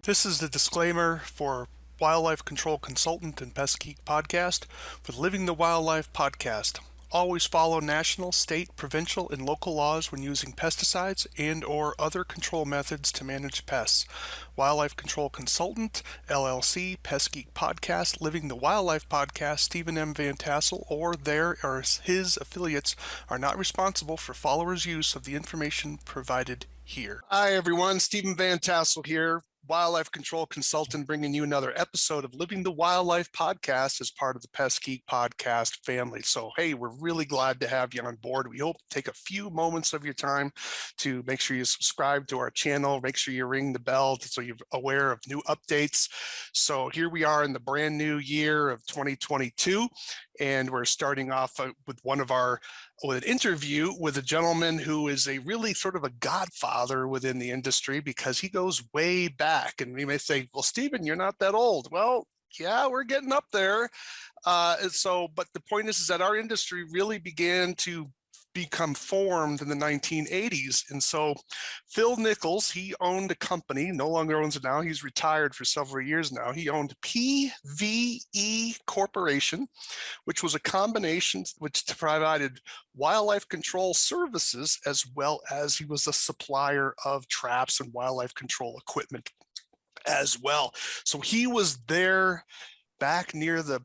This is the disclaimer for Wildlife Control Consultant and Pest Geek Podcast with Living the Wildlife Podcast. Always follow national, state, provincial, and local laws when using pesticides and or other control methods to manage pests. Wildlife Control Consultant, LLC, Pest Geek Podcast, Living the Wildlife Podcast, Stephen M. Vantassel, or their or his affiliates are not responsible for followers' use of the information provided here. Hi, everyone. Stephen Vantassel here. Wildlife Control Consultant, bringing you another episode of Living the Wildlife Podcast as part of the Pest Geek Podcast family. So, hey, we're really glad to have you on board. We hope to take a few moments of your time to make sure you subscribe to our channel, make sure you ring the bell so you're aware of new updates. So here we are in the brand new year of 2022, and we're starting off with an interview with a gentleman who is a really sort of a godfather within the industry because he goes way back. And we may say, well, Stephen, you're not that old. Well, yeah, we're getting up there. But the point is that our industry really began to become formed in the 1980s. And so Phil Nichols, he owned a company, no longer owns it now. He's retired for several years now. He owned PVE Corporation, which was a combination which provided wildlife control services, as well as he was a supplier of traps and wildlife control equipment as well. So he was there back near the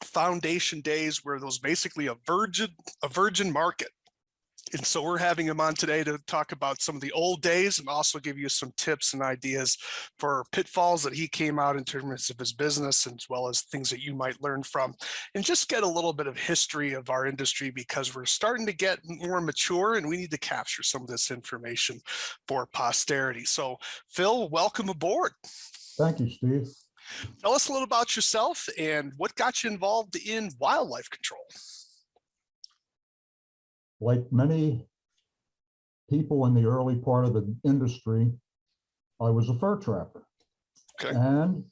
foundation days where there was basically a virgin market. And so we're having him on today to talk about some of the old days and also give you some tips and ideas for pitfalls that he came out in terms of his business, as well as things that you might learn from, and just get a little bit of history of our industry because we're starting to get more mature and we need to capture some of this information for posterity. So Phil, welcome aboard. Thank you, Steve. Tell us a little about yourself and what got you involved in wildlife control. Like many people in the early part of the industry, I was a fur trapper. Okay. And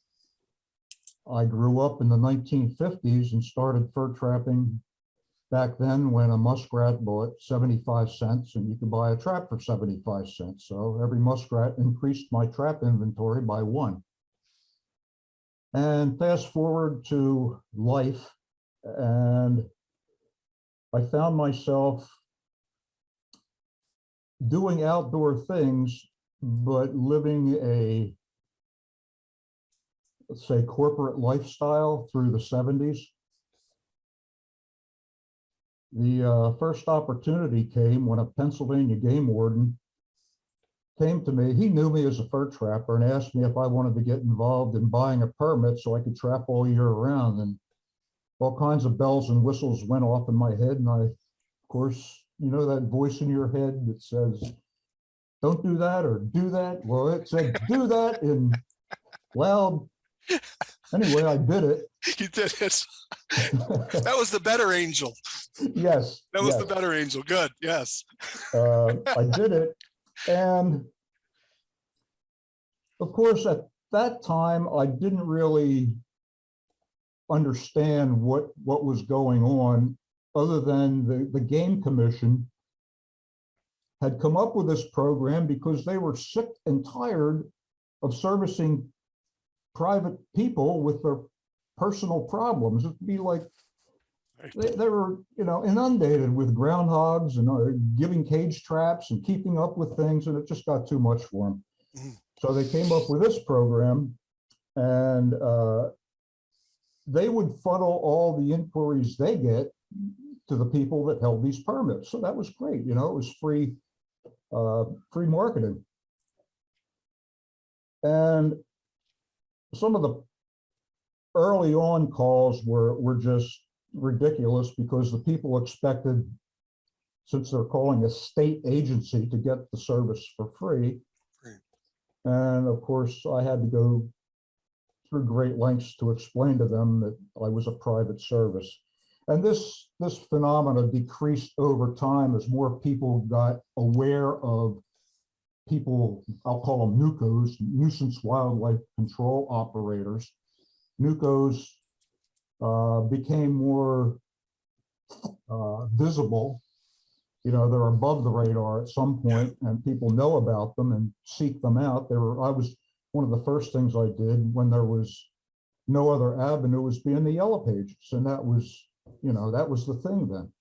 I grew up in the 1950s and started fur trapping back then when a muskrat bought 75 cents and you could buy a trap for 75 cents. So every muskrat increased my trap inventory by one. And fast forward to life, and I found myself doing outdoor things, but living a, let's say, corporate lifestyle through the 70s. The first opportunity came when a Pennsylvania game warden came to me. He knew me as a fur trapper and asked me if I wanted to get involved in buying a permit so I could trap all year round. And all kinds of bells and whistles went off in my head. And I, of course, you know that voice in your head that says, don't do that or do that. Well, it said, do that. And well, anyway, I did it. You did it. That was the better angel. Yes. That was the better angel. Good. Yes. I did it. And of course, at that time, I didn't really understand what was going on, other than the Game Commission had come up with this program because they were sick and tired of servicing private people with their personal problems. It'd be like they were, inundated with groundhogs and giving cage traps and keeping up with things, and it just got too much for them. So they came up with this program, and they would funnel all the inquiries they get to the people that held these permits. So that was great. It was free marketing. And some of the early on calls were just ridiculous because the people expected, since they're calling a state agency, to get the service for free. Right. And of course, I had to go through great lengths to explain to them that I was a private service. And this phenomena decreased over time as more people got aware of people, I'll call them NUCOs, nuisance wildlife control operators. NUCOs became more visible. They're above the radar at some point, and people know about them and seek them out. I was one of the first things I did when there was no other avenue was be in the Yellow Pages. And that was, that was the thing then.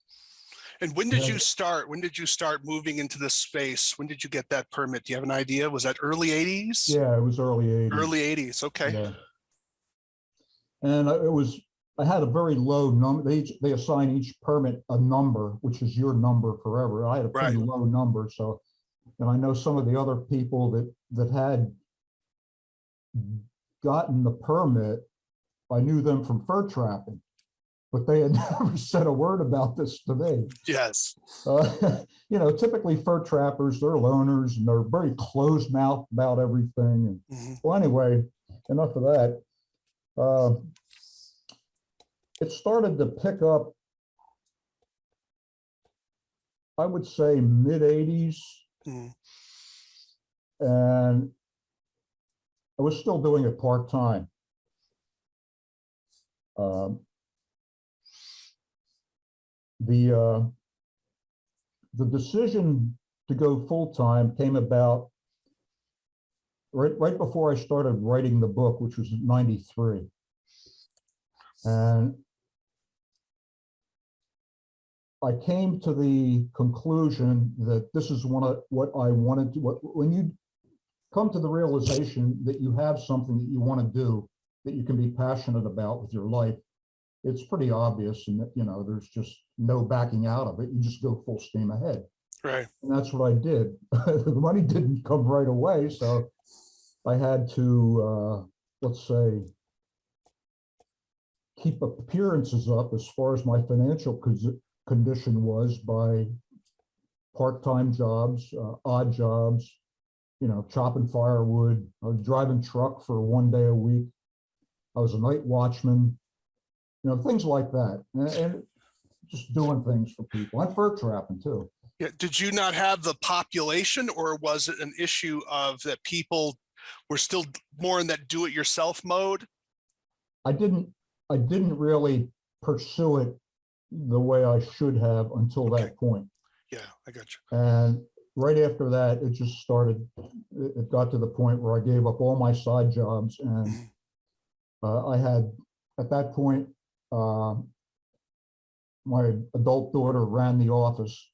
And when did you start? When did you start moving into this space? When did you get that permit? Do you have an idea? Was that early 80s? Yeah, it was early 80s. Early 80s. Okay. Yeah. And I had a very low number. They assign each permit a number, which is your number forever. I had a pretty low number. So, and I know some of the other people that had gotten the permit, I knew them from fur trapping, but they had never said a word about this to me. Yes. Typically fur trappers, they're loners and they're very closed-mouthed about everything. And well, anyway, enough of that. It started to pick up, I would say, mid-80s. And I was still doing it part-time. The decision to go full-time came about right before I started writing the book, which was in '93. And I came to the conclusion that this is what I wanted to, when you come to the realization that you have something that you want to do, that you can be passionate about with your life, it's pretty obvious, and there's just no backing out of it. You just go full steam ahead. Right. And that's what I did. The money didn't come right away, so I had to, let's say, keep appearances up as far as my financial condition was by part-time jobs, odd jobs, chopping firewood. I was driving truck for 1 day a week. I was a night watchman, things like that. And just doing things for people. And fur trapping too. Yeah. Did you not have the population, or was it an issue of that people were still more in that do-it-yourself mode? I didn't really pursue it the way I should have until that point. Yeah, I got you. And right after that, it just started, it got to the point where I gave up all my side jobs. And I had, at that point, my adult daughter ran the office.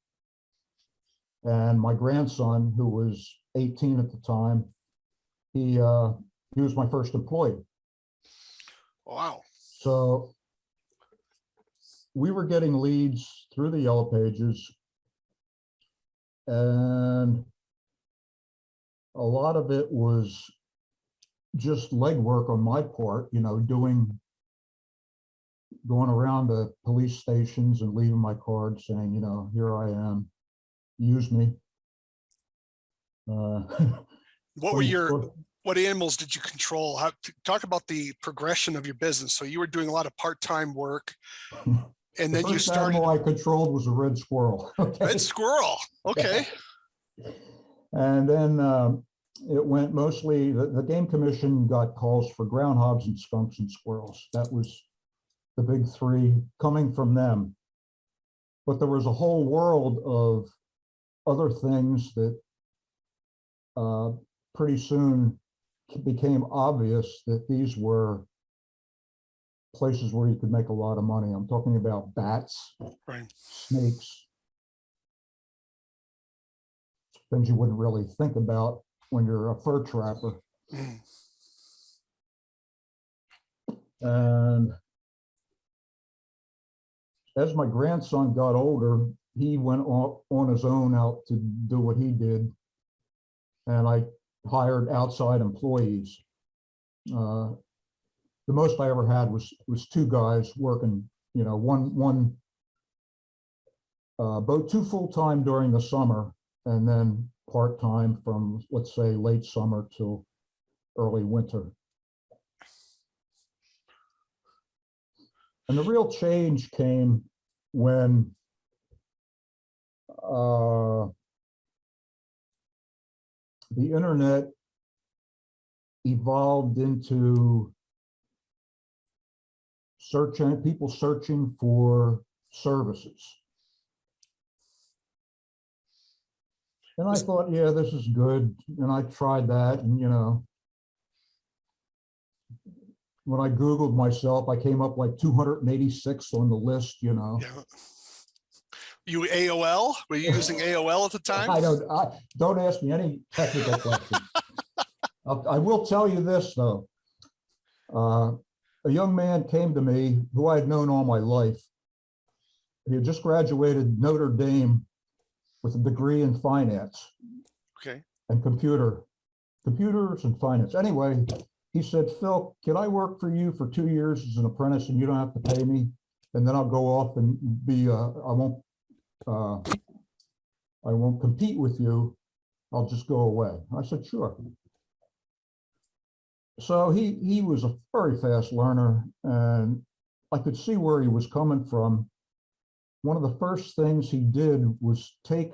And my grandson, who was 18 at the time, he was my first employee. Wow. So we were getting leads through the Yellow Pages, and a lot of it was just legwork on my part, going around the police stations and leaving my card saying, here I am, use me. What animals did you control? Talk about the progression of your business. So you were doing a lot of part-time work, and then you started. The first animal I controlled was a red squirrel. Okay? Red squirrel. Okay. And then it went mostly, the Game Commission got calls for groundhogs and skunks and squirrels. That was the big three coming from them. But there was a whole world of other things that pretty soon became obvious that these were places where you could make a lot of money. I'm talking about bats, snakes, things you wouldn't really think about when you're a fur trapper. And as my grandson got older, he went on his own out to do what he did. And I hired outside employees. The most I ever had was two guys working, both two full-time during the summer, and then part-time from, let's say, late summer till early winter. And the real change came when the internet evolved into people searching for services. And I thought, yeah, this is good. And I tried that, and when I Googled myself, I came up like 286 on the list, you know. Yeah. You AOL? Were you using AOL at the time? Don't ask me any technical questions. I will tell you this though. A young man came to me who I had known all my life. He had just graduated Notre Dame with a degree in finance. Okay. And computers and finance. Anyway, he said, Phil, can I work for you for 2 years as an apprentice and you don't have to pay me? And then I'll go off and be, I won't compete with you. I'll just go away. I said, sure. So he was a very fast learner and I could see where he was coming from. One of the first things he did was take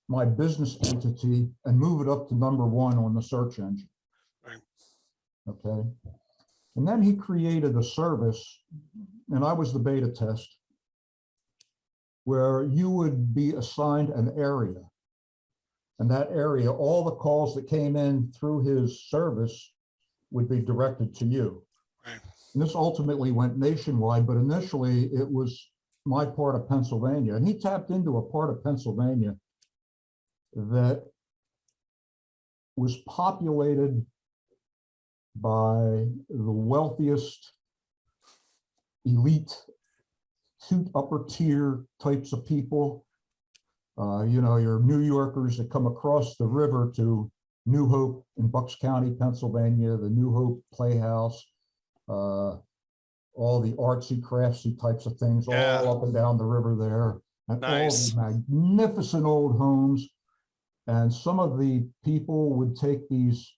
my business entity and move it up to #1 on the search engine. Right. Okay. And then he created a service, and I was the beta test, where you would be assigned an area. And that area, all the calls that came in through his service would be directed to you. Right. And this ultimately went nationwide, but initially it was my part of Pennsylvania. And he tapped into a part of Pennsylvania that was populated by the wealthiest elite upper tier types of people. You know, your New Yorkers that come across the river to New Hope in Bucks County, Pennsylvania, the New Hope Playhouse, all the artsy craftsy types of things, Yeah. all up and down the river there, and Nice. all the magnificent old homes. And some of the people would take these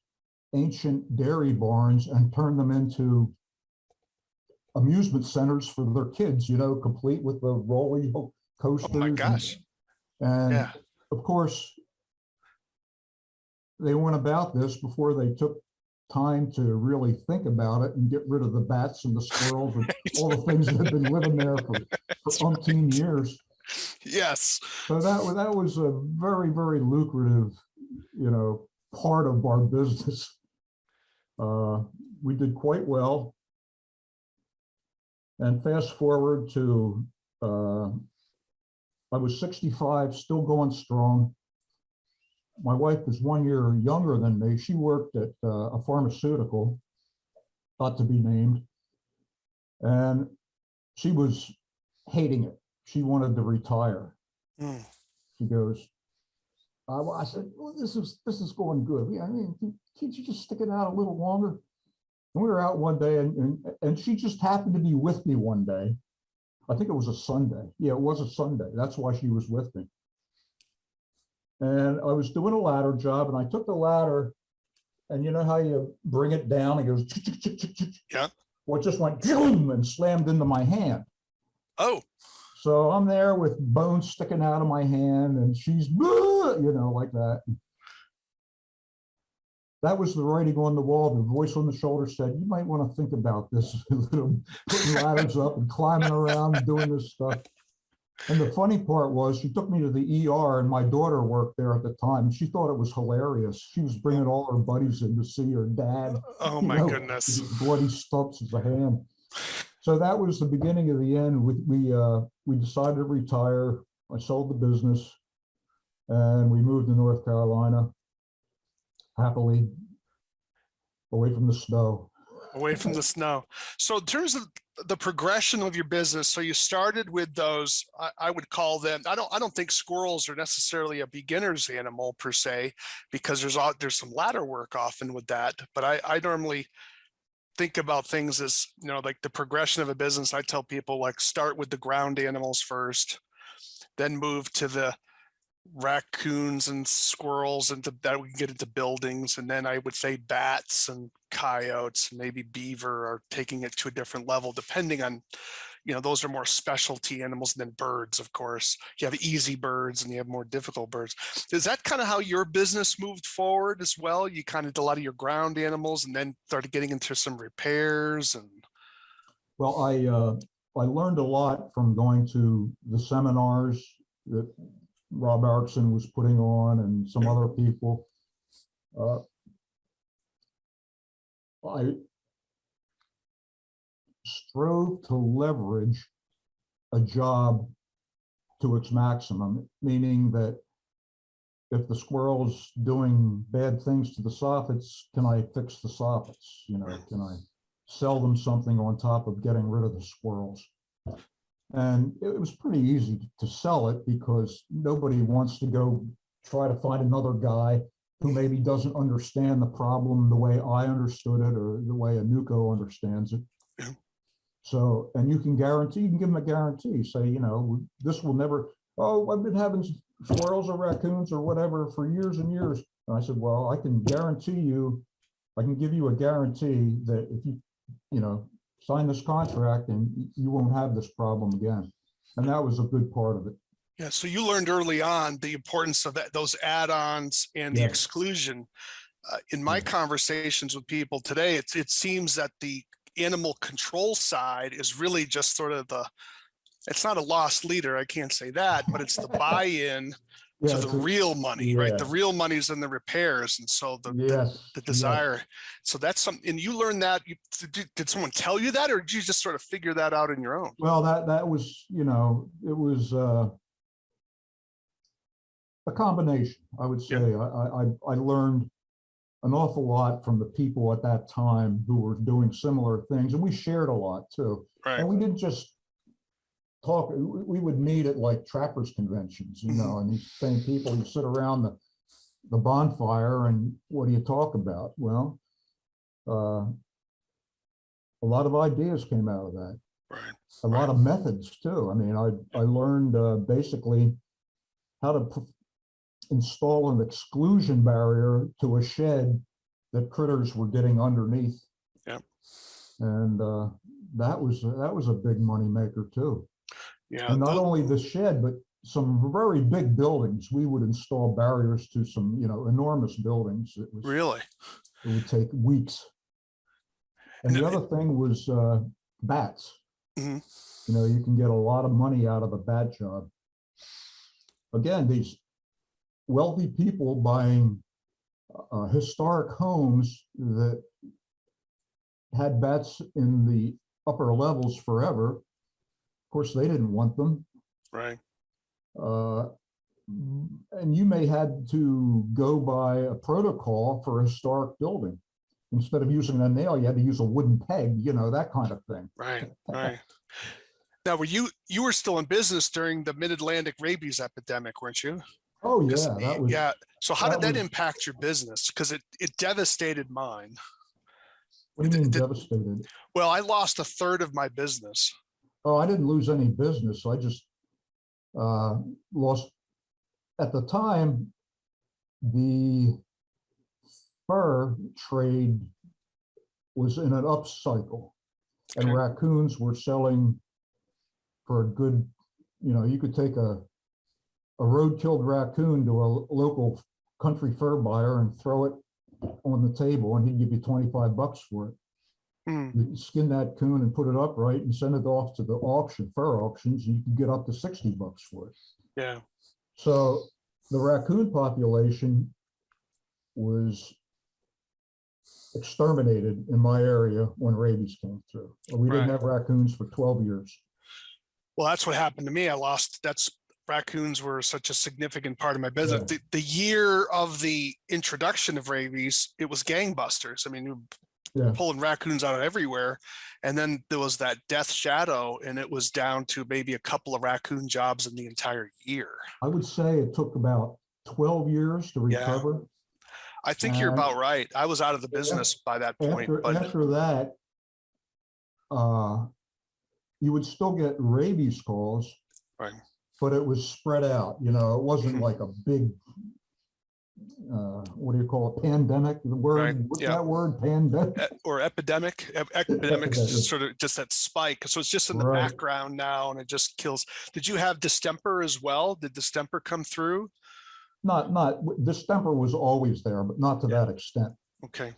ancient dairy barns and turn them into amusement centers for their kids, you know, complete with the rolling coasters. Oh my gosh. And Yeah. of course, they went about this before they took time to really think about it and get rid of the bats and the squirrels and all the things that have been living there for umpteen years. Yes. So that was a very, very lucrative, you know, part of our business. We did quite well. And fast forward to, I was 65, still going strong. My wife was 1 year younger than me. She worked at a pharmaceutical, not to be named, and she was hating it. She wanted to retire. Mm. She goes, I said, well, this is going good. I mean, can't you just stick it out a little longer? And we were out one day, and she just happened to be with me one day. I think it was a Sunday. Yeah, it was a Sunday. That's why she was with me. And I was doing a ladder job, and I took the ladder, and you know how you bring it down? It goes, yeah. Well, it just went boom and slammed into my hand. Oh. So I'm there with bones sticking out of my hand, and she's, you know, like that. That was the writing on the wall. The voice on the shoulder said, you might want to think about this, putting ladders up and climbing around and doing this stuff. And the funny part was she took me to the ER, and my daughter worked there at the time. She thought it was hilarious. She was bringing all her buddies in to see her dad. Oh my goodness. Bloody stumps as a ham. So that was the beginning of the end. We decided to retire. I sold the business and we moved to North Carolina, happily, away from the snow. Away from the snow. So in terms of the progression of your business, so you started with those, I would call them, I don't think squirrels are necessarily a beginner's animal per se, because there's some ladder work often with that. But I normally think about things as, you know, like the progression of a business. I tell people, like, start with the ground animals first, then move to the raccoons and squirrels, and that we can get into buildings, and then I would say bats and coyotes, maybe beaver are taking it to a different level, depending on, you know, those are more specialty animals. And then birds, of course, you have easy birds and you have more difficult birds. Is that kind of how your business moved forward as well? You kind of did a lot of your ground animals and then started getting into some repairs? And well, I learned a lot from going to the seminars that Rob Erickson was putting on and some other people. strove to leverage a job to its maximum, meaning that if the squirrel's doing bad things to the soffits, can I fix the soffits? You know, can I sell them something on top of getting rid of the squirrels? And it was pretty easy to sell it because nobody wants to go try to find another guy who maybe doesn't understand the problem the way I understood it or the way a Nuco understands it. So, and you can give them a guarantee, say, you know, this will never, oh, I've been having squirrels or raccoons or whatever for years and years. And I said, well, I can guarantee you, I can give you a guarantee that if you know, sign this contract and you won't have this problem again. And that was a good part of it. Yeah, so you learned early on the importance of those add-ons and the exclusion. In my conversations with people today, it seems that the animal control side is really just sort of it's not a lost leader, I can't say that, but it's the buy-in to the real money, right? The real money's in the repairs. And so the desire. So that's something, and you learned that, did someone tell you that, or did you just sort of figure that out on your own? Well, that was, you know, it was a combination, I would say. I learned an awful lot from the people at that time who were doing similar things, and we shared a lot too. And we didn't just talk, we would meet at like trappers conventions, you know, and these same people, you sit around the bonfire and what do you talk about? Well, a lot of ideas came out of that. A lot of methods too. I mean, I learned basically how to install an exclusion barrier to a shed that critters were getting underneath. And that was a big money maker too. And not only the shed, but some very big buildings. We would install barriers to some, you know, enormous buildings. It would take weeks. And the other thing was bats. You know, you can get a lot of money out of a bat job. Again, these wealthy people buying historic homes that had bats in the upper levels forever. Of course, they didn't want them. And you may had to go by a protocol for a historic building. Instead of using a nail, you had to use a wooden peg, you know, that kind of thing. Now, you were still in business during the Mid-Atlantic Rabies Epidemic, weren't you? Oh yeah, that was. So how did that impact your business? Because it devastated mine. What do you mean devastated? Well, I lost a third of my business. Oh, I didn't lose any business. I just lost. At the time, the fur trade was in an upcycle, and raccoons were selling for a good, you know, you could take a road-killed raccoon to a local country fur buyer and throw it on the table, and he'd give you $25 for it. You skin that coon and put it upright and send it off to the auction, fur auctions, and you could get up to $60 for it. So the raccoon population was exterminated in my area when rabies came through. We didn't have raccoons for 12 years. Well, that's what happened to me. Raccoons were such a significant part of my business. The year of the introduction of rabies, it was gangbusters. I mean, pulling raccoons out of everywhere. And then there was that death shadow, and it was down to maybe a couple of raccoon jobs in the entire year. I would say it took about 12 years to recover. I think you're about right. I was out of the business by that point. After that, you would still get rabies calls, but it was spread out. You know, it wasn't like a big, what do you call it, pandemic? The word, what's that word, pandemic? Or epidemic. Epidemic is just sort of just that spike. So it's just in the background now, and it just kills. Did you have distemper as well? Did distemper come through? Not distemper was always there, but not to that extent. Okay.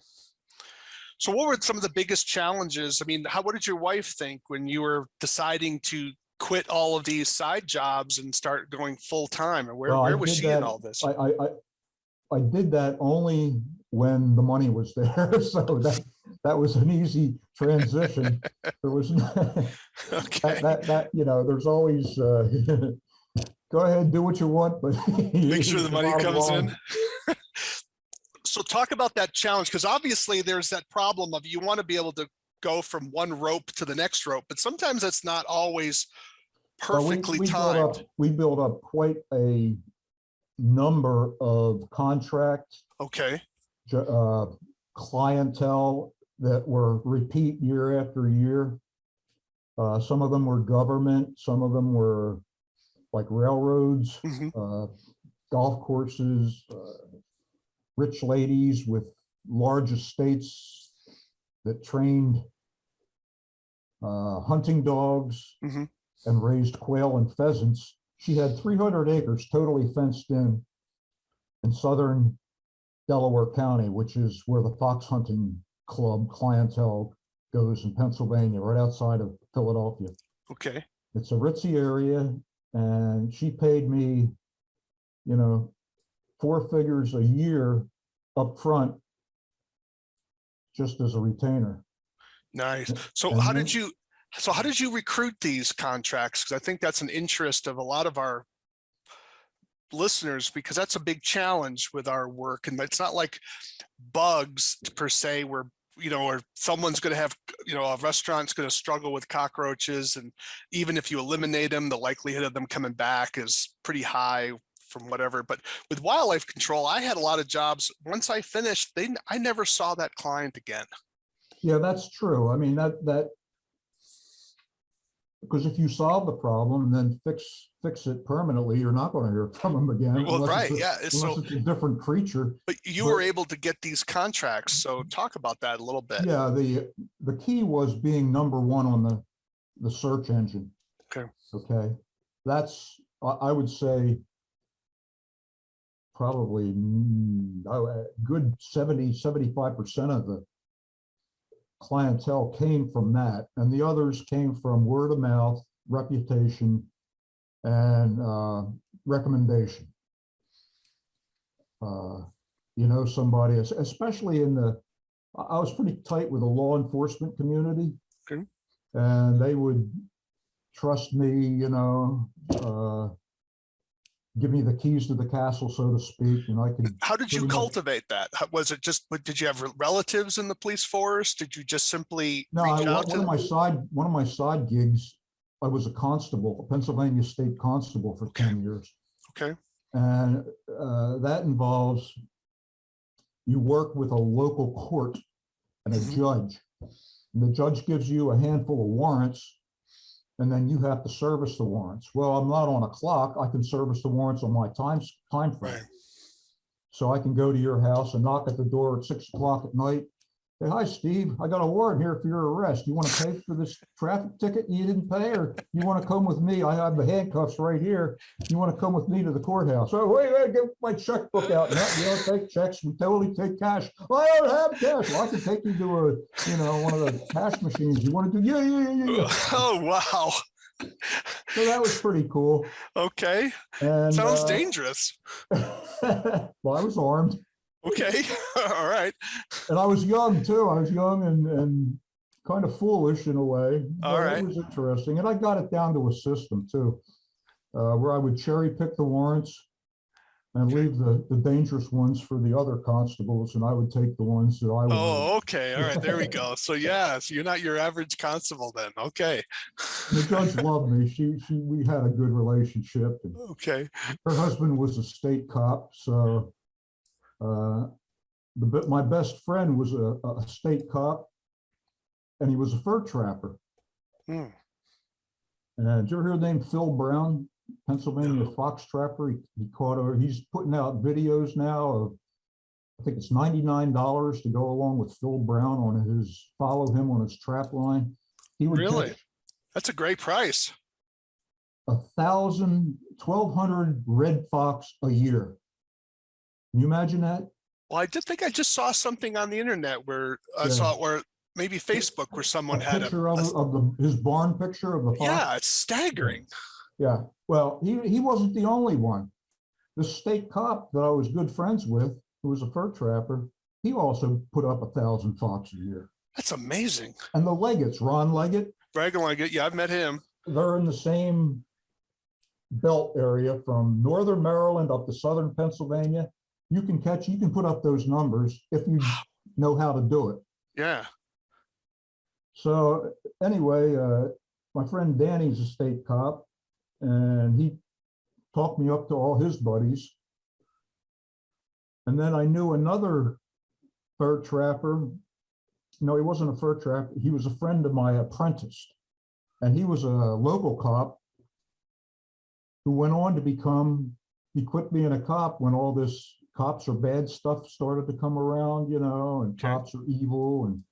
So what were some of the biggest challenges? I mean, what did your wife think when you were deciding to quit all of these side jobs and start going full time? And where was she in all this? I did that only when the money was there. So that was an easy transition. There was Okay. that there's always go ahead, do what you want, but Make sure the money comes in. line. So talk about that challenge, because obviously there's that problem of you want to be able to go from one rope to the next rope, but sometimes that's not always perfectly timed. We built up quite a number of contract Okay. clientele that were repeat year after year. Some of them were government, some of them were like railroads, golf courses, rich ladies with large estates that trained hunting dogs and raised quail and pheasants. She had 300 acres totally fenced in southern Delaware County, which is where the fox hunting club clientele goes in Pennsylvania, right outside of Philadelphia. Okay. It's a ritzy area, and she paid me, 4 figures a year up front just as a retainer. Nice. So how did you recruit these contracts? Because I think that's an interest of a lot of our listeners, because that's a big challenge with our work. And it's not like bugs per se, where or someone's going to have, a restaurant's going to struggle with cockroaches, and even if you eliminate them, the likelihood of them coming back is pretty high from whatever. But with wildlife control, I had a lot of jobs. Once I finished, I never saw that client again. Yeah, that's true. I mean, that because if you solve the problem and then fix it permanently, you're not going to hear from them again. Well, right. Unless it's a different creature. But you were able to get these contracts. So talk about that a little bit. Yeah, the key was being number one on the search engine. Okay. Okay. That's, I would say, probably a good 75% of the clientele came from that, and the others came from word of mouth, reputation, and recommendation. Somebody, especially I was pretty tight with the law enforcement community, okay, and they would trust me, give me the keys to the castle, so to speak, and I could. How did you cultivate that? Was it just, did you have relatives in the police force? Did you just simply reach out to them? One of my side gigs, I was a constable, a Pennsylvania state constable for 10 years. Okay. And that involves, you work with a local court and a judge, and the judge gives you a handful of warrants, and then you have to service the warrants. Well, I'm not on a clock. I can service the warrants on my time frame. Right. So I can go to your house and knock at the door at 6 o'clock at night. Say, hi, Steve, I got a warrant here for your arrest. You want to pay for this traffic ticket you didn't pay, or you want to come with me? I have the handcuffs right here. You want to come with me to the courthouse? So wait, get my checkbook out. No, we don't take checks. We totally take cash. I don't have cash. Well, I can take you to one of the cash machines. You want to do? Yeah. Oh, wow. So that was pretty cool. Okay. And sounds dangerous. Well, I was armed. Okay. All right. And I was young too. I was young and kind of foolish in a way. All right. It was interesting. And I got it down to a system too, where I would cherry pick the warrants and leave the dangerous ones for the other constables, and I would take the ones that I would. Oh, okay. All right. There we go. So yeah, so you're not your average constable then. Okay. The judge loved me. We had a good relationship. And okay. her husband was a state cop, so my best friend was a state cop, and he was a fur trapper. And did you ever hear the name Phil Brown? Pennsylvania fox trapper. He caught her. He's putting out videos now of, I think it's $99 to go along with Phil Brown on follow him on his trap line. He would really, that's a great price. 1,200 red fox a year. Can you imagine that? Well, I did think I just saw something on the internet where I saw it, where maybe Facebook, where someone had picture his barn picture of the fox. Yeah, it's staggering. Yeah. Well, he wasn't the only one. The state cop that I was good friends with, who was a fur trapper, he also put up 1,000 fox a year. That's amazing. And the Leggett's, Ron Leggett, Bragging like it. Yeah, I've met him. they're in the same belt area from northern Maryland up to southern Pennsylvania. You can put up those numbers if you know how to do it. Yeah. So anyway, my friend Danny's a state cop, and he talked me up to all his buddies. And then I knew another fur trapper. No, he wasn't a fur trapper. He was a friend of my apprentice, and he was a local cop who went on to he quit being a cop when all this cops are bad stuff started to come around, and Okay. cops are evil and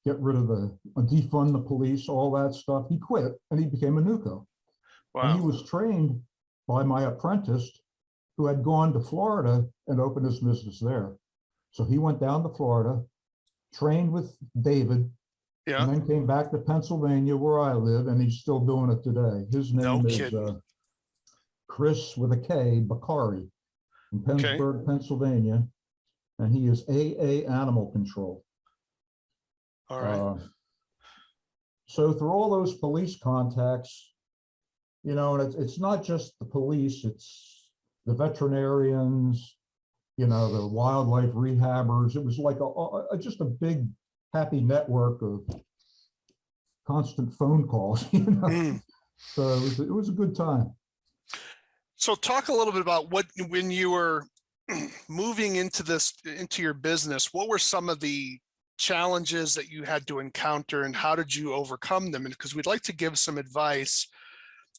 get rid of defund the police, all that stuff. He quit and he became a NUCO. And he Wow. was trained by my apprentice who had gone to Florida and opened his business there. So he went down to Florida, trained with David, Yeah. and then came back to Pennsylvania where I live, and he's still doing it today. His No name is kidding. Chris with a K, Bakari, in Pennsburg, Pennsylvania, and he is AA Animal Control. All right. So through all those police contacts, and it's not just the police, it's the veterinarians, the wildlife rehabbers. It was like just a big happy network of constant phone calls, So it was a good time. So talk a little bit about when you were moving into your business, what were some of the challenges that you had to encounter and how did you overcome them? And because we'd like to give some advice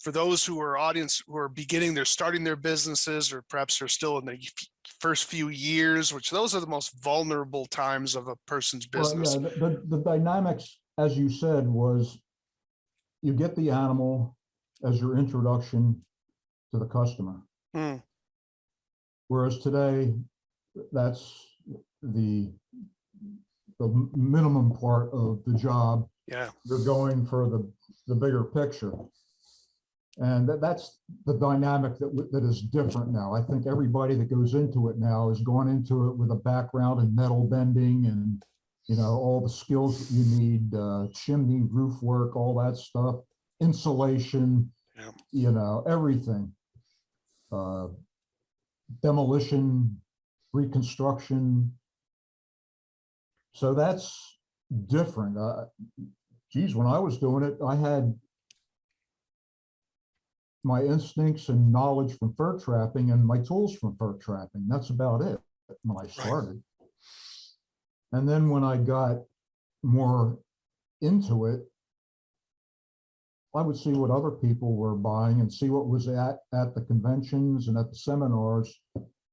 for those who are they're starting their businesses, or perhaps they're still in the first few years, which those are the most vulnerable times of a person's business. Well, yeah, the dynamics, as you said, was you get the animal as your introduction to the customer. Whereas today, that's the minimum part of the job. Yeah. You're going for the bigger picture. And that's the dynamic that is different now. I think everybody that goes into it now is going into it with a background in metal bending and, all the skills that you need, chimney, roof work, all that stuff, insulation, everything. Demolition, reconstruction. So that's different. When I was doing it, I had my instincts and knowledge from fur trapping and my tools from fur trapping. That's about it when I started. Right. And then when I got more into it, I would see what other people were buying and see what was at the conventions and at the seminars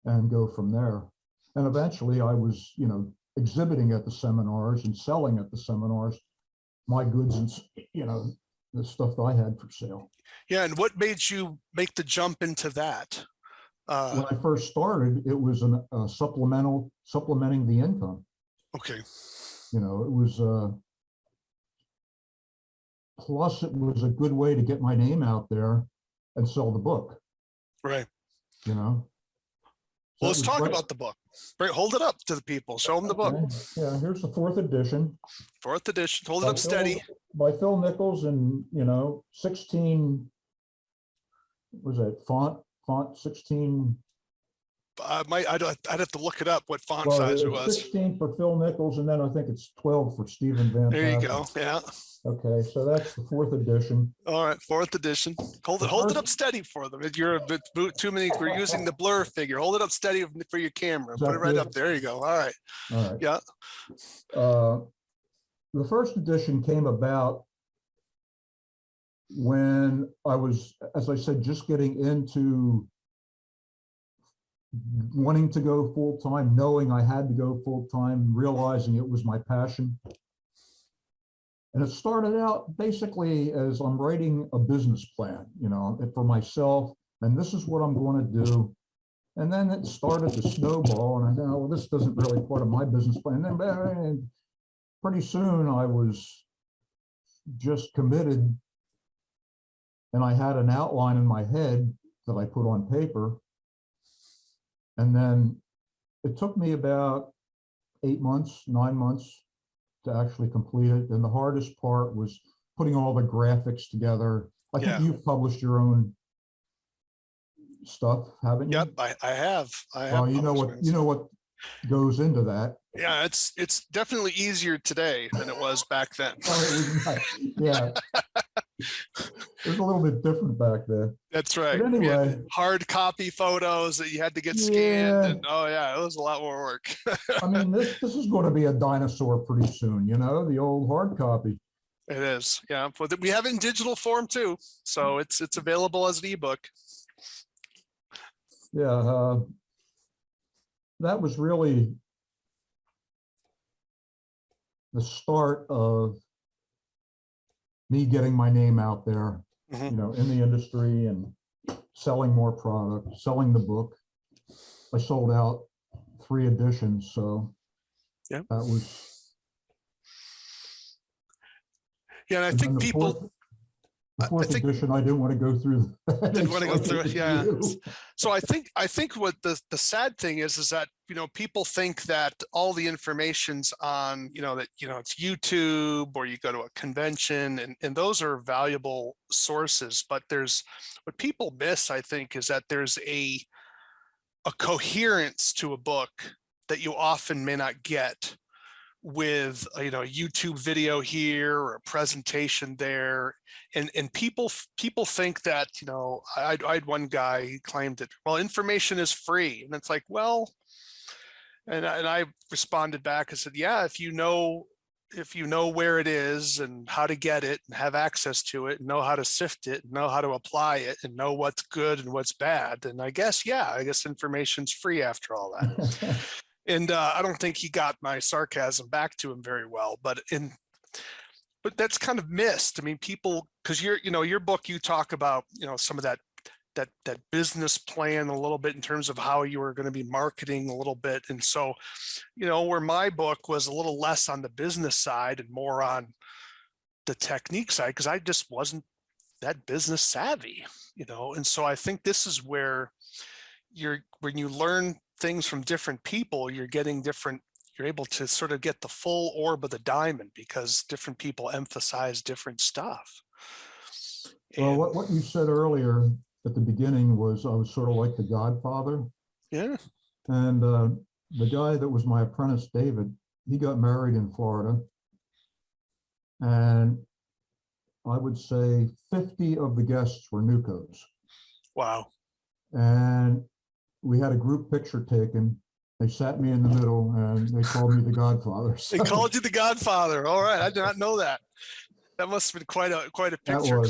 and go from there. And eventually I was, exhibiting at the seminars and selling at the seminars my goods and, the stuff that I had for sale. Yeah. And what made you make the jump into that? When I first started, it was supplementing the income. Okay. It was, plus it was a good way to get my name out there and sell the book. Right. Well, let's talk about the book. Right. Hold it up to the people. Show them the book. Yeah. Here's the 4th edition. 4th edition. Hold it up steady. By Phil Nichols and, 16, was that font 16? I'd have to look it up what font size it was. 16 for Phil Nichols, and then I think it's 12 for Stephen Vantassel. There you go. Yeah. Okay, so that's the 4th edition. All right, 4th edition. Hold it up steady for them. You're a bit too many. We're using the blur figure. Hold it up steady for your camera. Put it right up. There you go. All right. All right. Yeah. The first edition came about when I was, as I said, just getting into wanting to go full-time, knowing I had to go full-time, realizing it was my passion. And it started out basically as I'm writing a business plan, for myself, and this is what I'm going to do. And then it started to snowball, and I thought, well, this doesn't really part of my business plan. And then pretty soon I was just committed, and I had an outline in my head that I put on paper. And then it took me about 8 months, 9 months to actually complete it. And the hardest part was putting all the graphics together. I think you've published your own stuff, haven't you? Yep, I have. Well, you know what goes into that. Yeah, it's definitely easier today than it was back then. Oh, it was not, yeah. It was a little bit different back then. That's right. But anyway, hard copy photos that you had to get scanned, and oh yeah, it was a lot more work. I mean, this is going to be a dinosaur pretty soon, you know, the old hard copy. It is, yeah. But we have it in digital form too, so it's available as an ebook. Yeah, that was really the start of me getting my name out there, you know, in the industry and selling more product, selling the book. I sold out 3 editions, so yeah, that was. Yeah, and I think people. The fourth edition, I didn't want to go through. Didn't want to go through it, yeah. So I think what the sad thing is that, you know, people think that all the information's on, you know, that, you know, it's YouTube or you go to a convention, and those are valuable sources. But what people miss, I think, is that there's a coherence to a book that you often may not get with, you know, a YouTube video here or a presentation there. And people think that, you know, I had one guy, he claimed that, well, information is free. And it's like, well, and I responded back and said, yeah, if you know where it is and how to get it and have access to it and know how to sift it and know how to apply it and know what's good and what's bad, then I guess information's free after all that. And I don't think he got my sarcasm back to him very well, but that's kind of missed. I mean, people, because your book, you talk about, you know, some of that business plan a little bit in terms of how you were going to be marketing a little bit. And so, you know, where my book was a little less on the business side and more on the technique side, because I just wasn't that business savvy, you know. And so I think this is where when you learn things from different people, you're able to sort of get the full orb of the diamond, because different people emphasize different stuff. Well, what you said earlier at the beginning was I was sort of like the godfather. Yeah. And the guy that was my apprentice, David, he got married in Florida. And I would say 50 of the guests were Nichols. Wow. And we had a group picture taken. They sat me in the middle and they called me the godfather. So. They called you the godfather. All right. I did not know that. That must have been quite a picture.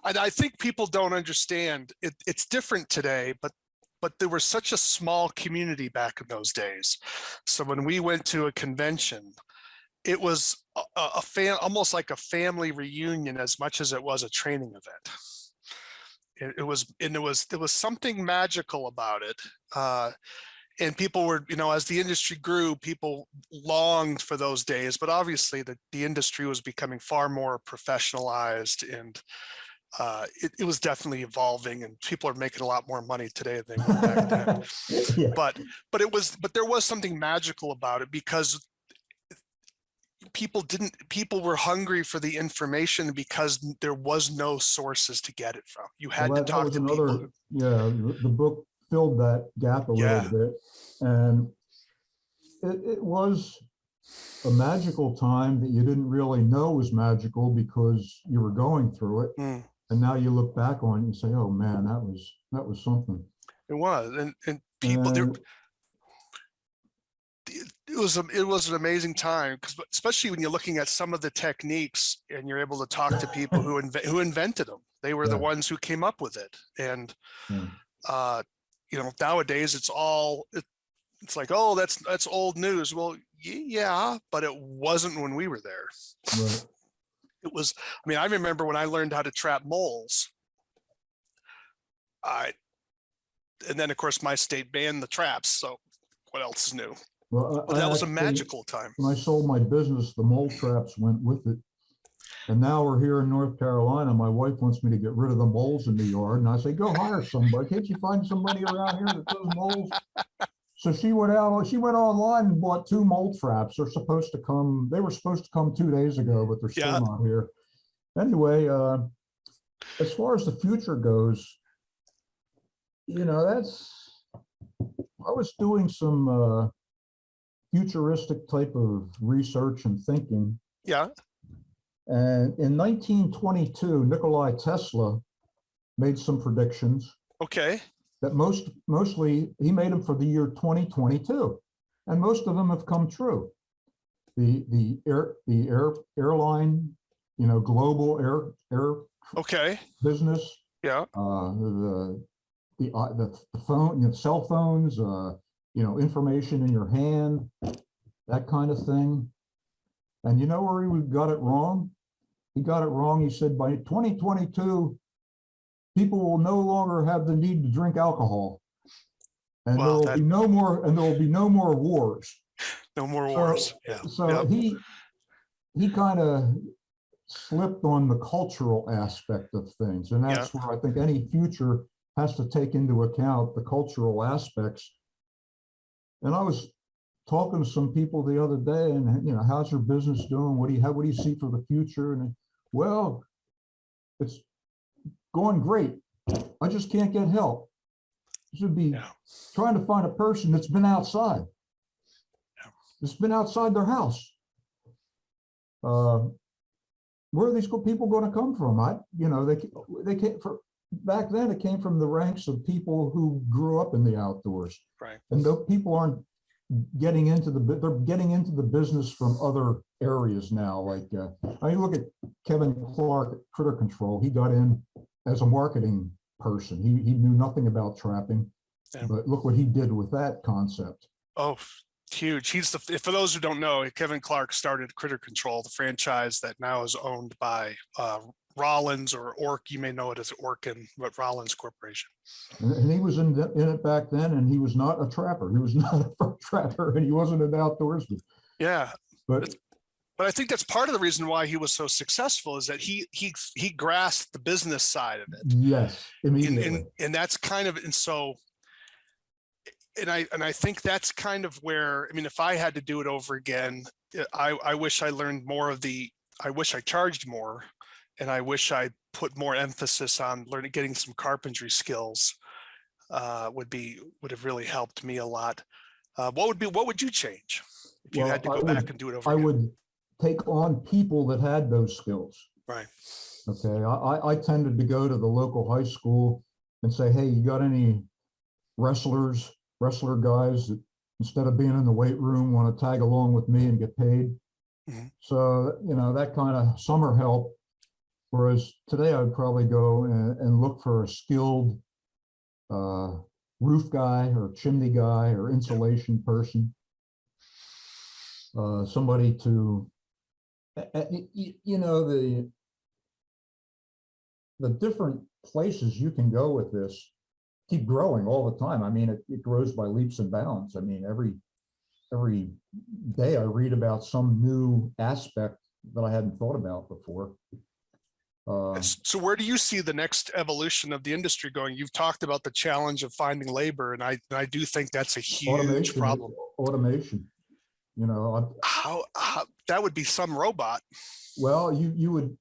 I think people don't understand it. It's different today, but there was such a small community back in those days. So when we went to a convention, it was almost like a family reunion as much as it was a training event. There was something magical about it. And people were, you know, as the industry grew, people longed for those days, but obviously the industry was becoming far more professionalized, and it was definitely evolving, and people are making a lot more money today than they were back then. Yeah. But there was something magical about it, because people were hungry for the information because there was no sources to get it from. You had to talk to people. Yeah, the book filled that gap a little bit, and it was a magical time that you didn't really know was magical because you were going through it, and now you look back on it and say, "Oh man, that was something." It was, and people there. It was an amazing time, because especially when you're looking at some of the techniques and you're able to talk to people who invented them. They were the ones who came up with it, and you know, nowadays it's like, oh, that's old news. Well, yeah, but it wasn't when we were there. Right. It was. I mean, I remember when I learned how to trap moles. And then of course my state banned the traps. So what else is new? Well, that was a magical time. When I sold my business, the mole traps went with it. And now we're here in North Carolina. My wife wants me to get rid of the moles in the yard. And I say, go hire somebody. Can't you find somebody around here that does moles? So she went out, she went online and bought 2 mole traps. They were supposed to come 2 days ago, but they're still not here. Anyway, as far as the future goes, I was doing some futuristic type of research and thinking. Yeah. And in 1922, Nikola Tesla made some predictions. Okay. That mostly he made them for the year 2022, and most of them have come true. The airline, global air Okay. business. Yeah. The phone, cell phones, information in your hand, that kind of thing. And you know where he got it wrong? He got it wrong. He said by 2022, people will no longer have the need to drink alcohol, and there will be no more wars. No more wars. Yeah. So he kind of slipped on the cultural aspect of things, and that's where I think any future has to take into account the cultural aspects. And I was talking to some people the other day, and how's your business doing? What do you see for the future? And well, it's going great. I just can't get help. You should be trying to find a person that's been outside. That's been outside their house. Where are these people going to come from? They came from back then. It came from the ranks of people who grew up in the outdoors. Right. And those people aren't getting into they're getting into the business from other areas now. Like I look at Kevin Clark at Critter Control. He got in as a marketing person. He knew nothing about trapping, but look what he did with that concept. Oh, huge. For those who don't know, Kevin Clark started Critter Control, the franchise that now is owned by Rollins or Ork. You may know it as Orkin, but Rollins Corporation. And he was in it back then, and he was not a trapper. He was not a fur trapper, and he wasn't an outdoorsman. Yeah. But I think that's part of the reason why he was so successful is that he grasped the business side of it. Yes, immediately. And that's kind of, and I think that's kind of where, if I had to do it over again, I wish I learned more I wish I charged more, and I wish I put more emphasis on getting some carpentry skills. Would have really helped me a lot. What would you change if you had to go back and do it over again? I would take on people that had those skills. Right. Okay. I tended to go to the local high school and say, hey, you got any wrestler guys that instead of being in the weight room want to tag along with me and get paid? Mm-hmm. So, that kind of summer help. Whereas today I would probably go and look for a skilled roof guy or chimney guy or insulation person. Somebody to, the different places you can go with this keep growing all the time. It grows by leaps and bounds. Every day I read about some new aspect that I hadn't thought about before. So where do you see the next evolution of the industry going? You've talked about the challenge of finding labor, and I do think that's a huge problem. Automation. How that would be some robot. Well, you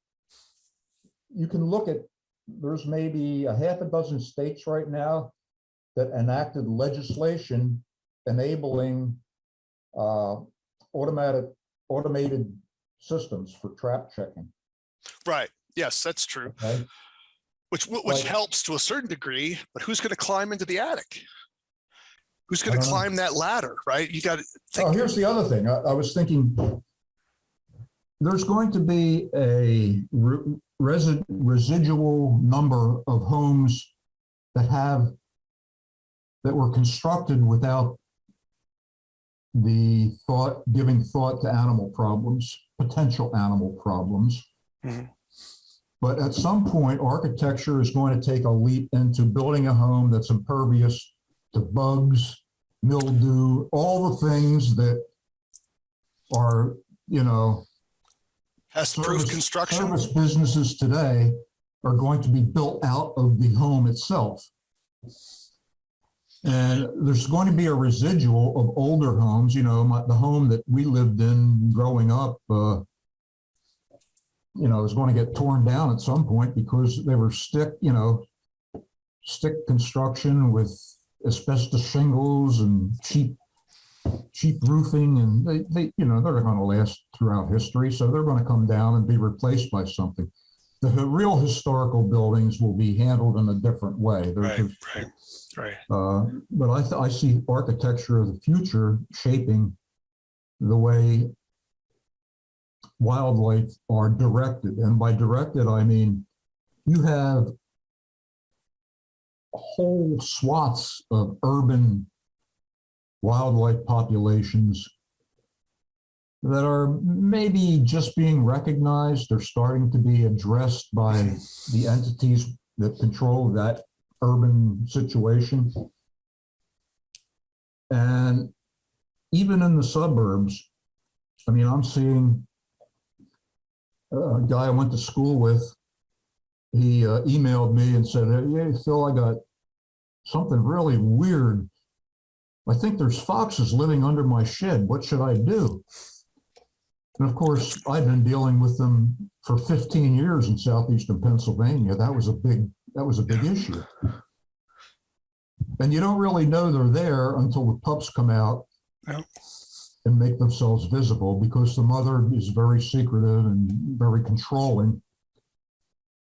can look at, there's maybe a half a dozen states right now that enacted legislation enabling automated systems for trap checking. Right. Yes, that's true. Okay. Which helps to a certain degree, but who's going to climb into the attic? Who's going to climb that ladder, right? You got to think. Oh, here's the other thing. I was thinking there's going to be a residual number of homes that were constructed without giving thought to animal problems, potential animal problems. Mm-hmm. But at some point, architecture is going to take a leap into building a home that's impervious to bugs, mildew, all the things that are, pest-proof construction. Service businesses today are going to be built out of the home itself. And there's going to be a residual of older homes. You know, the home that we lived in growing up, is going to get torn down at some point because they were stick construction with asbestos shingles and cheap roofing, and they're going to last throughout history. So they're going to come down and be replaced by something. The real historical buildings will be handled in a different way. Right. But I see architecture of the future shaping the way wildlife are directed. And by directed, I mean you have whole swaths of urban wildlife populations that are maybe just being recognized or starting to be addressed by the entities that control that urban situation. And even in the suburbs, I mean, I'm seeing a guy I went to school with, he emailed me and said, "Hey, Phil, I got something really weird. I think there's foxes living under my shed. What should I do?" And of course, I've been dealing with them for 15 years in southeastern Pennsylvania. That was a big issue. And you don't really know they're there until the pups come out and make themselves visible, because the mother is very secretive and very controlling.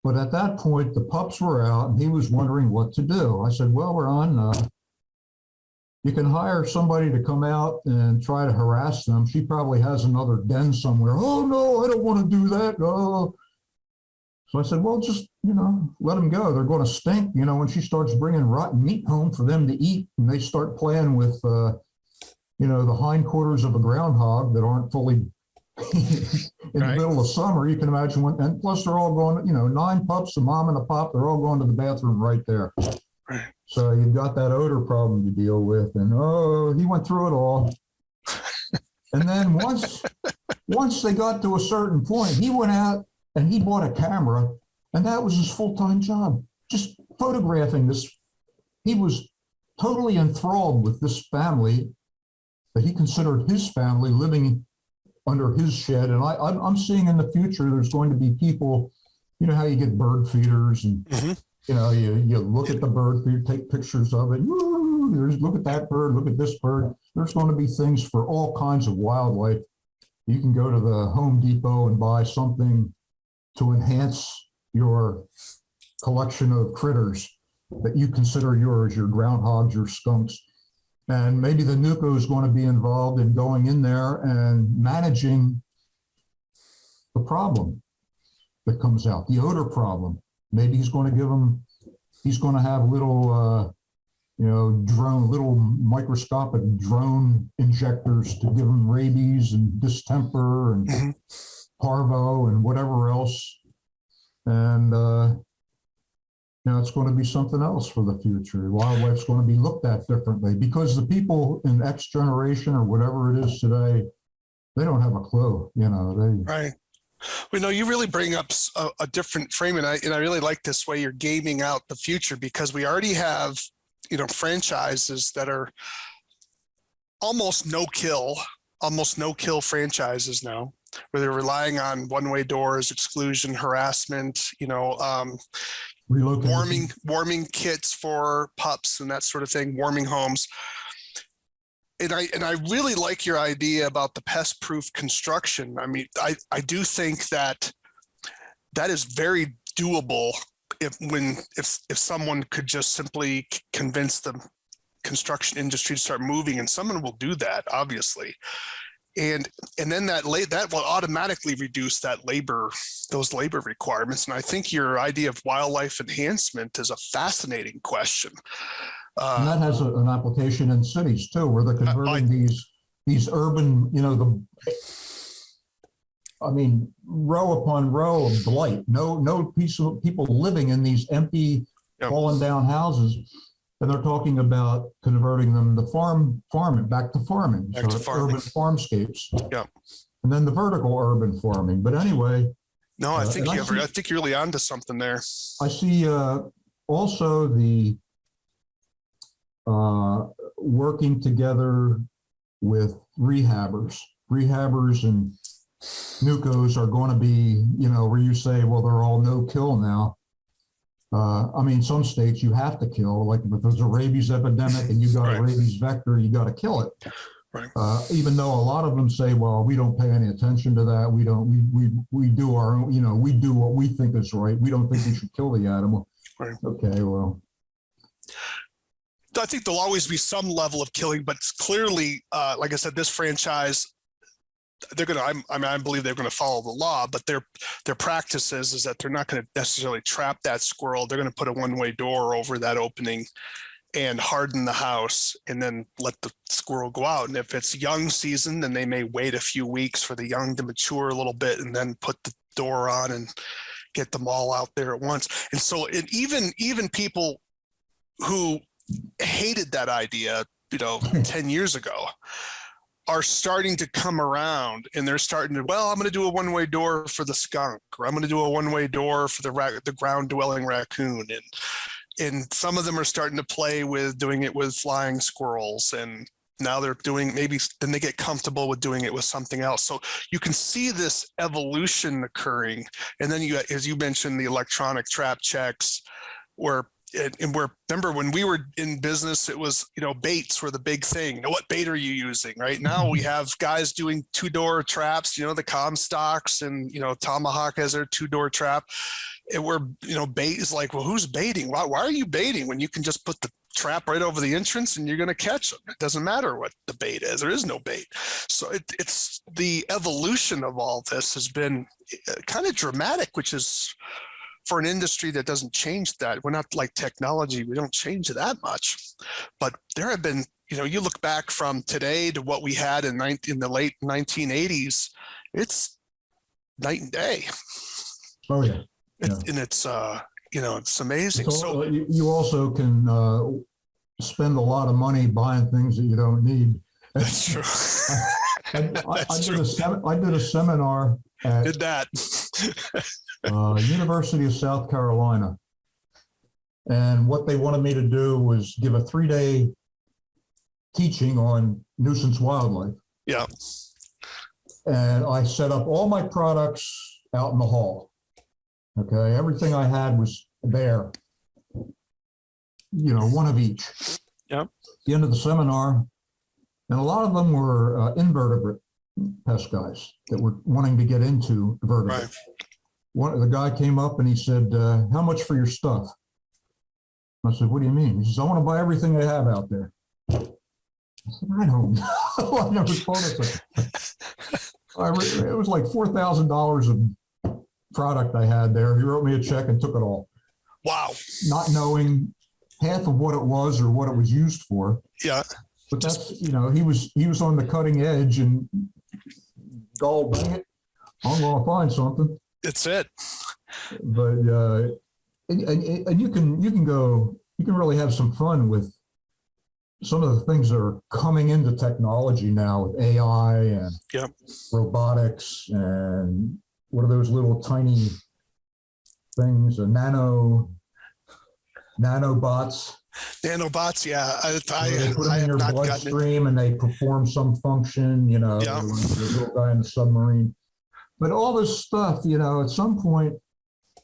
But at that point, the pups were out and he was wondering what to do. I said, "Well, Ron, you can hire somebody to come out and try to harass them. She probably has another den somewhere." "Oh, no, I don't want to do that. No." So I said, "Well, just, let them go. They're going to stink, when she starts bringing rotten meat home for them to eat, and they start playing with, the hindquarters of a groundhog that aren't fully in the middle of summer. You can imagine and plus they're all going, 9 pups, a mom and a pop, they're all going to the bathroom right there." Right. So you've got that odor problem to deal with. And he went through it all. And then once they got to a certain point, he went out and he bought a camera, and that was his full-time job, just photographing this. He was totally enthralled with this family that he considered his family living under his shed. And I'm seeing in the future, there's going to be people, how you get bird feeders and, you look at the bird feeder, take pictures of it. Look at that bird, look at this bird. There's going to be things for all kinds of wildlife. You can go to the Home Depot and buy something to enhance your collection of critters that you consider yours, your groundhogs, your skunks. And maybe the NUCO is going to be involved in going in there and managing the problem that comes out, the odor problem. Maybe he's going to have little, little microscopic drone injectors to give them rabies and distemper and parvo and whatever else. And, it's going to be something else for the future. Wildlife's going to be looked at differently, because the people in X generation or whatever it is today, they don't have a clue, Right. Well, you really bring up a different frame, and I really like this way you're gaming out the future, because we already have, franchises that are almost no kill franchises now, where they're relying on one-way doors, exclusion, harassment, warming kits for pups and that sort of thing, warming homes. And I really like your idea about the pest-proof construction. I mean, I do think that is very doable if someone could just simply convince the construction industry to start moving, and someone will do that, obviously. And then that will automatically reduce those labor requirements. And I think your idea of wildlife enhancement is a fascinating question. And that has an application in cities too, where they're converting these urban, row upon row of blight. No people living in these empty, fallen down houses. And they're talking about converting them to farming, back to farming. Urban farmscapes. Yeah. And then the vertical urban farming. But anyway. No, I think you're really onto something there. I see also the working together with rehabbers. Rehabbers and nucos are going to be, where you say, well, they're all no kill now. I mean, some states you have to kill, like if there's a rabies epidemic and you got a rabies vector, you got to kill it. Right. Even though a lot of them say, well, we don't pay any attention to that. We don't, we do our own, we do what we think is right. We don't think we should kill the animal. Right. Okay, well. I think there'll always be some level of killing, but clearly, like I said, this franchise, they're going to, I believe they're going to follow the law, but their practice is that they're not going to necessarily trap that squirrel. They're going to put a one-way door over that opening and harden the house and then let the squirrel go out. And if it's young season, then they may wait a few weeks for the young to mature a little bit and then put the door on and get them all out there at once. And so even people who hated that idea, 10 years ago, are starting to come around, and they're starting to, well, I'm going to do a one-way door for the skunk, or I'm going to do a one-way door for the ground-dwelling raccoon, and some of them are starting to play with doing it with flying squirrels, and now they're doing, maybe then they get comfortable with doing it with something else. So you can see this evolution occurring, and then you, as you mentioned, the electronic trap checks, remember when we were in business, it was, baits were the big thing. What bait are you using? Right now we have guys doing 2-door traps, the Comstocks, and, Tomahawk has their 2-door trap. And we're, bait is like, well, who's baiting? Why are you baiting when you can just put the trap right over the entrance and you're going to catch them? It doesn't matter what the bait is. There is no bait. So it's the evolution of all this has been kind of dramatic, which is, for an industry that doesn't change that. We're not like technology. We don't change that much. But there have been, you look back from today to what we had in the late 1980s, it's night and day. Oh, yeah. And it's, it's amazing. So you also can spend a lot of money buying things that you don't need. That's true. I did a seminar at University of South Carolina, and what they wanted me to do was give a 3-day teaching on nuisance wildlife. Yeah. And I set up all my products out in the hall. Okay, everything I had was there. One of each. Yeah. At the end of the seminar, and a lot of them were invertebrate pest guys that were wanting to get into vertebrate. Right. The guy came up and he said, how much for your stuff? I said, what do you mean? He says, I want to buy everything they have out there. I said, I don't know. I never told us that. It was like $4,000 of product I had there. He wrote me a check and took it all. Wow. Not knowing half of what it was or what it was used for. Yeah. But that's, he was on the cutting edge, and God dang it, I'm going to find something. It's it. But and you can really have some fun with some of the things that are coming into technology now with AI and robotics, and what are those little tiny things, nanobots. Nanobots, yeah. They put them in your bloodstream and they perform some function, the little guy in the submarine. But all this stuff, at some point,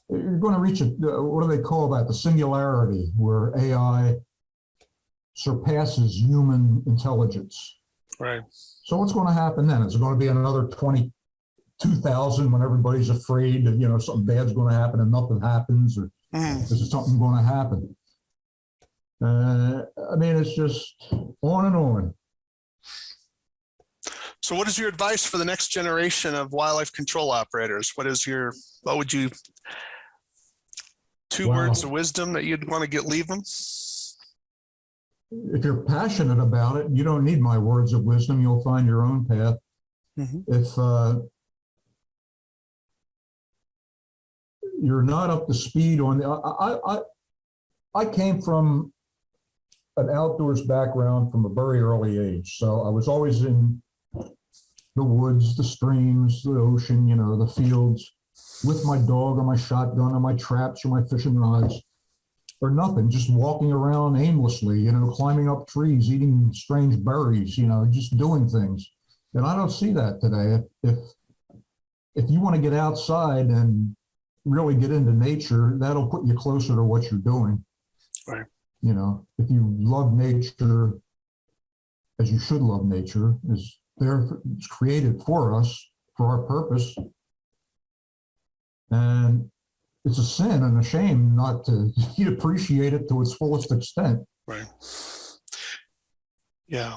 you're going to reach what do they call that? The singularity, where AI surpasses human intelligence. Right. So what's going to happen then? Is there going to be another 22,000 when everybody's afraid that, something bad's going to happen and nothing happens, or is something going to happen? It's just on and on. So what is your advice for the next generation of wildlife control operators? What would you, two words of wisdom that you'd want to leave them? If you're passionate about it, you don't need my words of wisdom. You'll find your own path. Mm-hmm. If you're not up to speed on I came from an outdoors background from a very early age. So I was always in the woods, the streams, the ocean, the fields, with my dog or my shotgun or my traps or my fishing rods. or nothing, just walking around aimlessly, climbing up trees, eating strange berries, just doing things. And I don't see that today. If you want to get outside and really get into nature, that'll put you closer to what you're doing. Right. If you love nature, as you should love nature, it's created for us, for our purpose. And it's a sin and a shame not to appreciate it to its fullest extent. Right. Yeah.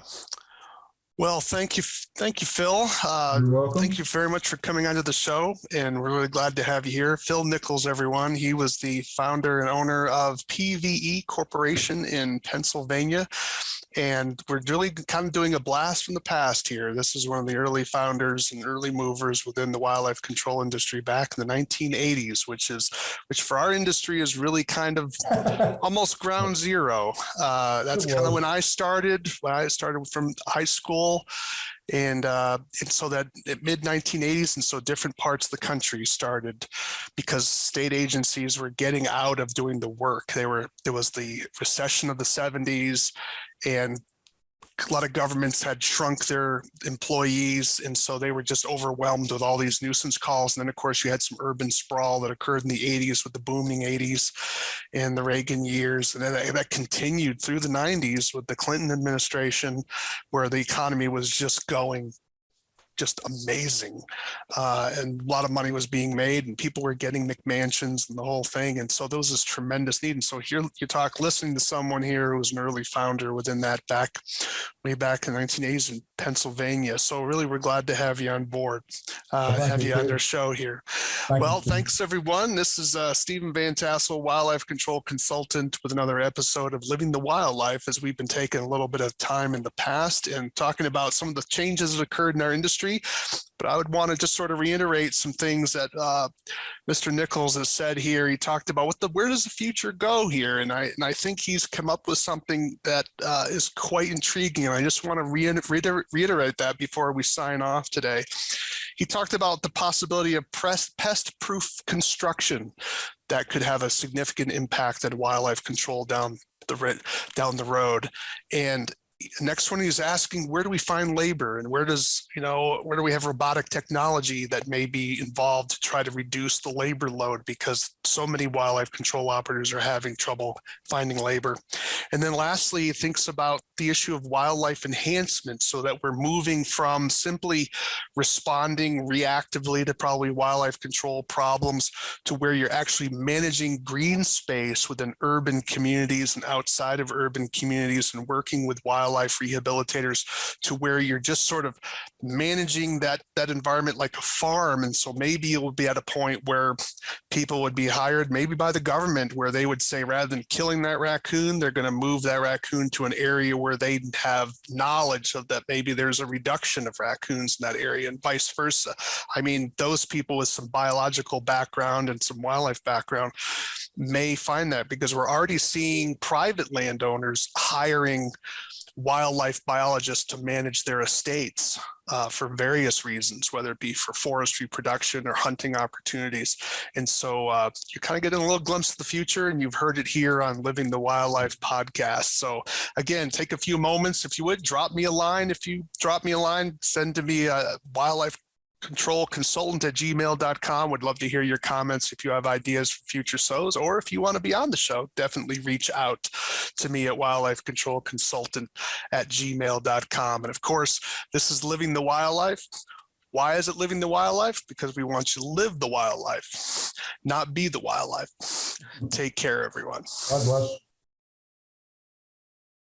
Well, thank you, Phil. You're welcome. Thank you very much for coming onto the show, and we're really glad to have you here. Phil Nichols, everyone. He was the founder and owner of PVE Corporation in Pennsylvania, and we're really kind of doing a blast from the past here. This is one of the early founders and early movers within the wildlife control industry back in the 1980s, which for our industry is really kind of almost ground zero. That's kind of when I started from high school. And so that mid 1980s, and so different parts of the country started because state agencies were getting out of doing the work. There was the recession of the 70s, and a lot of governments had shrunk their employees, and so they were just overwhelmed with all these nuisance calls. And then, of course, you had some urban sprawl that occurred in the 80s with the booming 80s and the Reagan years. And then that continued through the 90s with the Clinton administration, where the economy was just going just amazing. And a lot of money was being made, and people were getting McMansions and the whole thing. And so there was this tremendous need. And so here you talk, listening to someone here who was an early founder within that way back in the 1980s in Pennsylvania. So really, we're glad to have you on board, have you on our show here. Thanks everyone. This is Stephen Vantassel, wildlife control consultant, with another episode of Living the Wildlife, as we've been taking a little bit of time in the past and talking about some of the changes that occurred in our industry. But I would want to just sort of reiterate some things that Mr. Nichols has said here. He talked about where does the future go here? And I think he's come up with something that is quite intriguing. And I just want to reiterate that before we sign off today. He talked about the possibility of pest-proof construction that could have a significant impact on wildlife control down the road. And next one, he's asking, where do we find labor, and where do we have robotic technology that may be involved to try to reduce the labor load, because so many wildlife control operators are having trouble finding labor. And then lastly, he thinks about the issue of wildlife enhancement, so that we're moving from simply responding reactively to probably wildlife control problems to where you're actually managing green space within urban communities and outside of urban communities, and working with wildlife rehabilitators to where you're just sort of managing that environment like a farm. And so maybe it would be at a point where people would be hired, maybe by the government, where they would say, rather than killing that raccoon, they're going to move that raccoon to an area where they have knowledge of that maybe there's a reduction of raccoons in that area, and vice versa. I mean, those people with some biological background and some wildlife background may find that, because we're already seeing private landowners hiring wildlife biologists to manage their estates for various reasons, whether it be for forestry production or hunting opportunities. And so you're kind of getting a little glimpse of the future, and you've heard it here on Living the Wildlife podcast. So again, take a few moments, if you would, drop me a line. If you drop me a line, send to me a wildlife control consultant at gmail.com. Would love to hear your comments if you have ideas for future shows, or if you want to be on the show, definitely reach out to me at wildlife control consultant at gmail.com. And of course, this is Living the Wildlife. Why is it Living the Wildlife? Because we want you to live the wildlife, not be the wildlife. Take care, everyone. God bless.